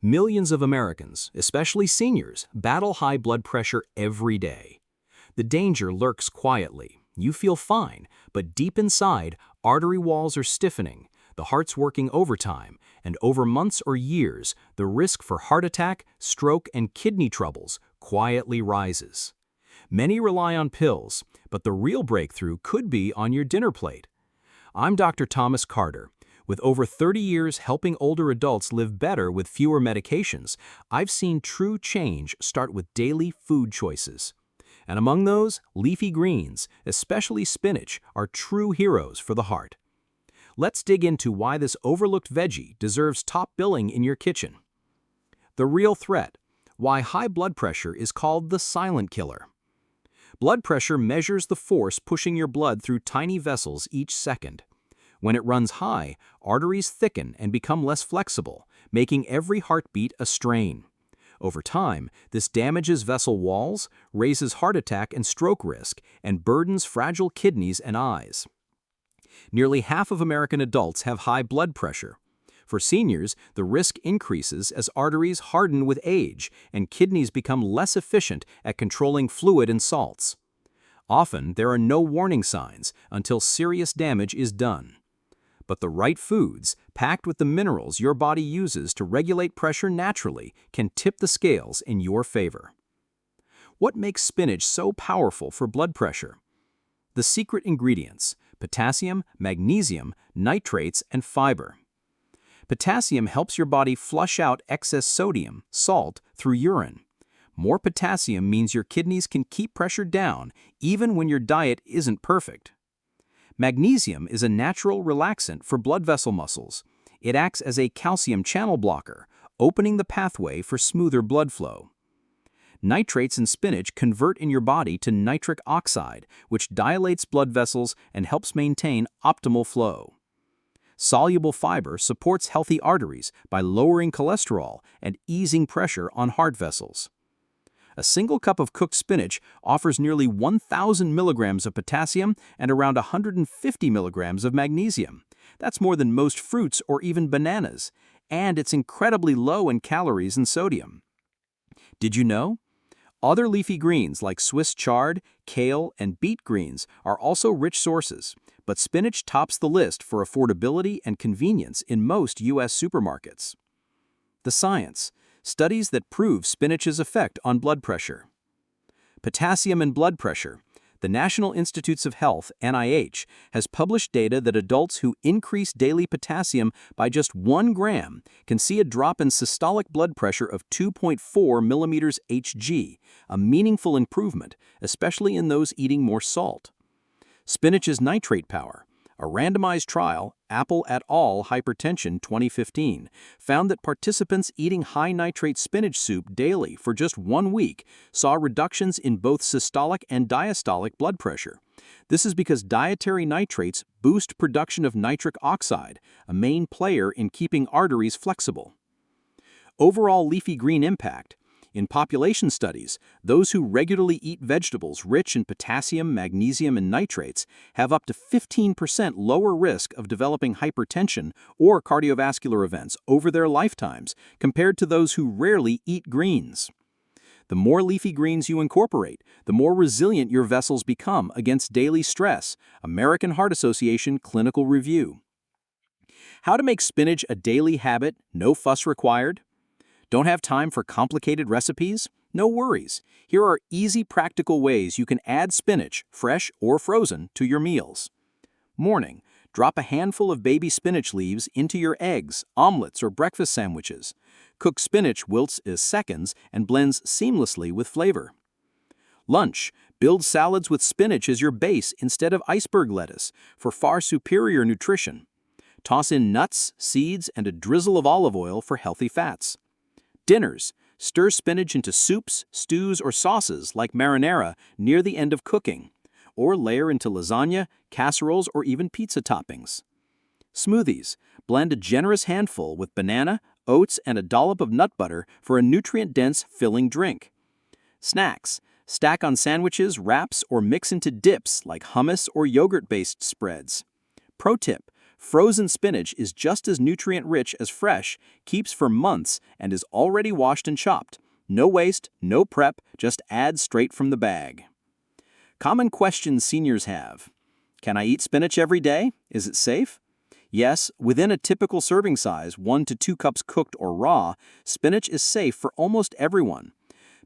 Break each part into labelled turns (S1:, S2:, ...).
S1: Millions of Americans, especially seniors, battle high blood pressure every day. The danger lurks quietly. You feel fine, but deep inside, artery walls are stiffening, the heart's working overtime, and over months or years, the risk for heart attack, stroke, and kidney troubles quietly rises. Many rely on pills, but the real breakthrough could be on your dinner plate. I'm Dr. Thomas Carter. With over 30 years helping older adults live better with fewer medications, I've seen true change start with daily food choices. And among those, leafy greens, especially spinach, are true heroes for the heart. Let's dig into why this overlooked veggie deserves top billing in your kitchen. The real threat: why high blood pressure is called the silent killer. Blood pressure measures the force pushing your blood through tiny vessels each second. When it runs high, arteries thicken and become less flexible, making every heartbeat a strain. Over time, this damages vessel walls, raises heart attack and stroke risk, and burdens fragile kidneys and eyes. Nearly half of American adults have high blood pressure. For seniors, the risk increases as arteries harden with age and kidneys become less efficient at controlling fluid and salts. Often, there are no warning signs until serious damage is done. But the right foods, packed with the minerals your body uses to regulate pressure naturally, can tip the scales in your favor. What makes spinach so powerful for blood pressure? The secret ingredients: potassium, magnesium, nitrates, and fiber. Potassium helps your body flush out excess sodium, salt, through urine. More potassium means your kidneys can keep pressure down, even when your diet isn't perfect. Magnesium is a natural relaxant for blood vessel muscles. It acts as a calcium channel blocker, opening the pathway for smoother blood flow. Nitrates in spinach convert in your body to nitric oxide, which dilates blood vessels and helps maintain optimal flow. Soluble fiber supports healthy arteries by lowering cholesterol and easing pressure on heart vessels. A single cup of cooked spinach offers nearly 1,000 milligrams of potassium and around 150 milligrams of magnesium. That's more than most fruits or even bananas, and it's incredibly low in calories and sodium. Did you know? Other leafy greens like Swiss chard, kale, and beet greens are also rich sources, but spinach tops the list for affordability and convenience in most U.S. supermarkets. The science: studies that prove spinach's effect on blood pressure. Potassium and blood pressure. The National Institutes of Health, NIH, has published data that adults who increase daily potassium by just 1 gram can see a drop in systolic blood pressure of 2.4 millimeters Hg, a meaningful improvement, especially in those eating more salt. Spinach's nitrate power. A randomized trial, Apple et al. Hypertension 2015, found that participants eating high-nitrate spinach soup daily for just 1 week saw reductions in both systolic and diastolic blood pressure. This is because dietary nitrates boost production of nitric oxide, a main player in keeping arteries flexible. Overall leafy green impact. In population studies, those who regularly eat vegetables rich in potassium, magnesium, and nitrates have up to 15% lower risk of developing hypertension or cardiovascular events over their lifetimes compared to those who rarely eat greens. The more leafy greens you incorporate, the more resilient your vessels become against daily stress. American Heart Association Clinical Review. How to make spinach a daily habit, no fuss required? Don't have time for complicated recipes? No worries. Here are easy, practical ways you can add spinach, fresh or frozen, to your meals. Morning: drop a handful of baby spinach leaves into your eggs, omelets, or breakfast sandwiches. Cook spinach wilts in seconds and blends seamlessly with flavor. Lunch: build salads with spinach as your base instead of iceberg lettuce for far superior nutrition. Toss in nuts, seeds, and a drizzle of olive oil for healthy fats. Dinners: stir spinach into soups, stews, or sauces like marinara near the end of cooking, or layer into lasagna, casseroles, or even pizza toppings. Smoothies: blend a generous handful with banana, oats, and a dollop of nut butter for a nutrient-dense, filling drink. Snacks: stack on sandwiches, wraps, or mix into dips like hummus or yogurt-based spreads. Pro tip:
S2: Frozen spinach is just as nutrient-rich as fresh, keeps for months, and is already washed and chopped. No waste, no prep, just add straight from the bag. Common questions seniors have. Can I eat spinach every day? Is it safe? Yes, within a typical serving size, 1 to 2 cups cooked or raw, spinach is safe for almost everyone.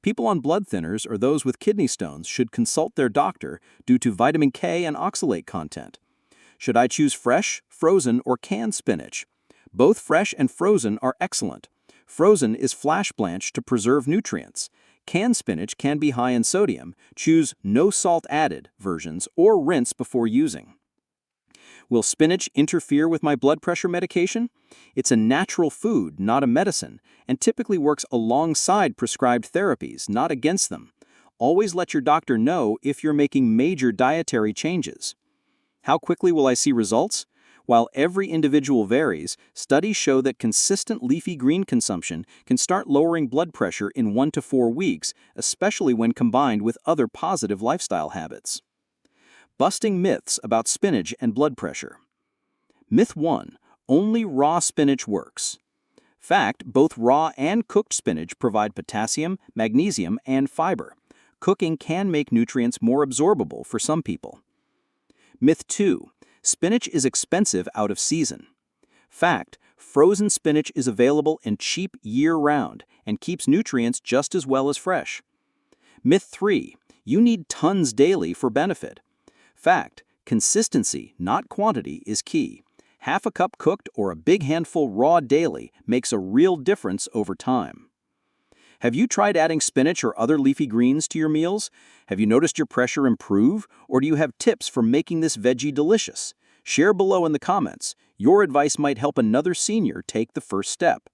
S2: People on blood thinners or those with kidney stones should consult their doctor due to vitamin K and oxalate content. Should I choose fresh, frozen, or canned spinach? Both fresh and frozen are excellent. Frozen is flash blanched to preserve nutrients. Canned spinach can be high in sodium. Choose no salt added versions or rinse before using. Will spinach interfere with my blood pressure medication? It's a natural food, not a medicine, and typically works alongside prescribed therapies, not against them. Always let your doctor know if you're making major dietary changes. How quickly will I see results? While every individual varies, studies show that consistent leafy green consumption can start lowering blood pressure in 1 to 4 weeks, especially when combined with other positive lifestyle habits. Busting myths about spinach and blood pressure. Myth 1. Only raw spinach works. Fact, both raw and cooked spinach provide potassium, magnesium, and fiber. Cooking can make nutrients more absorbable for some people. Myth 2. Spinach is expensive out of season. Fact, frozen spinach is available and cheap year-round and keeps nutrients just as well as fresh. Myth 3. You need tons daily for benefit. Fact, consistency, not quantity, is key. Half a cup cooked or a big handful raw daily makes a real difference over time. Have you tried adding spinach or other leafy greens to your meals? Have you noticed your pressure improve, or do you have tips for making this veggie delicious? Share below in the comments. Your advice might help another senior take the first step.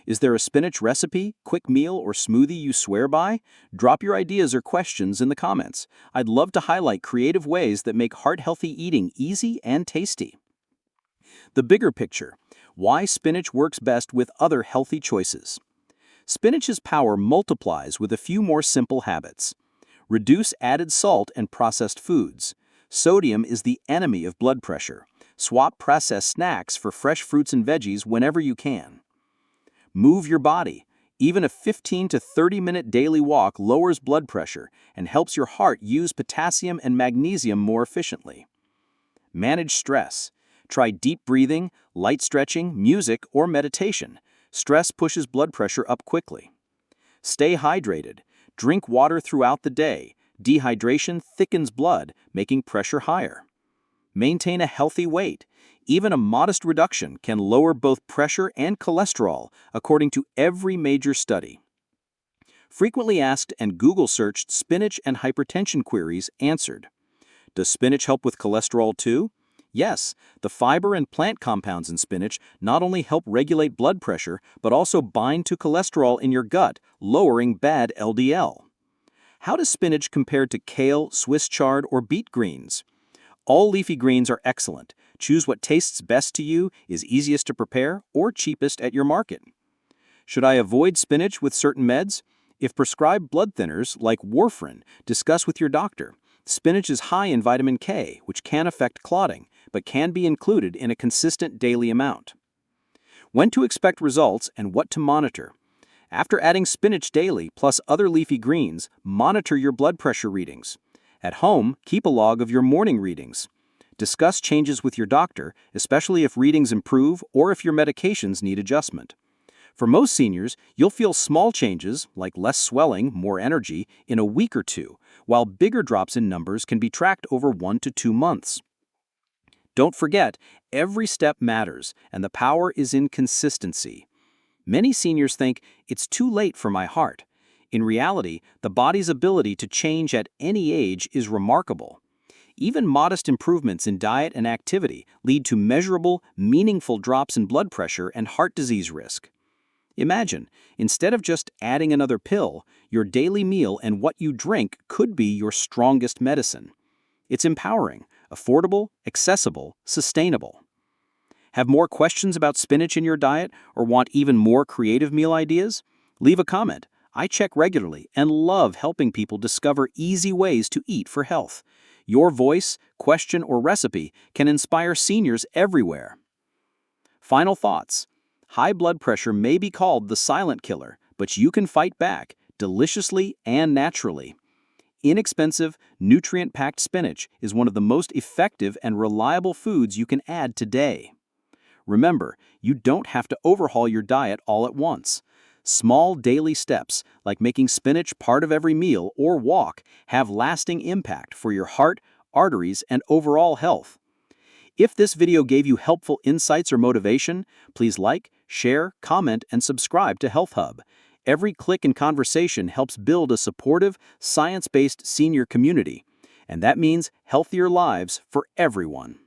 S2: Is there a spinach recipe, quick meal, or smoothie you swear by? Drop your ideas or questions in the comments. I'd love to highlight creative ways that make heart-healthy eating easy and tasty. The bigger picture: why spinach works best with other healthy choices. Spinach's power multiplies with a few more simple habits. Reduce added salt and processed foods. Sodium is the enemy of blood pressure. Swap processed snacks for fresh fruits and veggies whenever you can. Move your body. Even a 15 to 30-minute daily walk lowers blood pressure and helps your heart use potassium and magnesium more efficiently. Manage stress. Try deep breathing, light stretching, music, or meditation. Stress pushes blood pressure up quickly. Stay hydrated. Drink water throughout the day. Dehydration thickens blood, making pressure higher. Maintain a healthy weight. Even a modest reduction can lower both pressure and cholesterol, according to every major study. Frequently asked and Google searched spinach and hypertension queries answered. Does spinach help with cholesterol too? Yes, the fiber and plant compounds in spinach not only help regulate blood pressure, but also bind to cholesterol in your gut, lowering bad LDL. How does spinach compare to kale, Swiss chard, or beet greens? All leafy greens are excellent. Choose what tastes best to you, is easiest to prepare, or cheapest at your market. Should I avoid spinach with certain meds? If prescribed blood thinners, like warfarin, discuss with your doctor. Spinach is high in vitamin K, which can affect clotting, but can be included in a consistent daily amount. When to expect results and what to monitor. After adding spinach daily plus other leafy greens, monitor your blood pressure readings. At home, keep a log of your morning readings. Discuss changes with your doctor, especially if readings improve or if your medications need adjustment. For most seniors, you'll feel small changes, like less swelling, more energy, in a week or two, while bigger drops in numbers can be tracked over 1 to 2 months. Don't forget, every step matters, and the power is in consistency. Many seniors think, it's too late for my heart. In reality, the body's ability to change at any age is remarkable. Even modest improvements in diet and activity lead to measurable, meaningful drops in blood pressure and heart disease risk. Imagine, instead of just adding another pill, your daily meal and what you drink could be your strongest medicine. It's empowering, affordable, accessible, sustainable. Have more questions about spinach in your diet or want even more creative meal ideas? Leave a comment. I check regularly and love helping people discover easy ways to eat for health. Your voice, question, or recipe can inspire seniors everywhere. Final thoughts. High blood pressure may be called the silent killer, but you can fight back, deliciously and naturally. Inexpensive, nutrient-packed spinach is one of the most effective and reliable foods you can add today. Remember, you don't have to overhaul your diet all at once. Small daily steps, like making spinach part of every meal or walk, have lasting impact for your heart, arteries, and overall health. If this video gave you helpful insights or motivation, please like, share, comment, and subscribe to Health Hub. Every click and conversation helps build a supportive, science-based senior community. And that means healthier lives for everyone.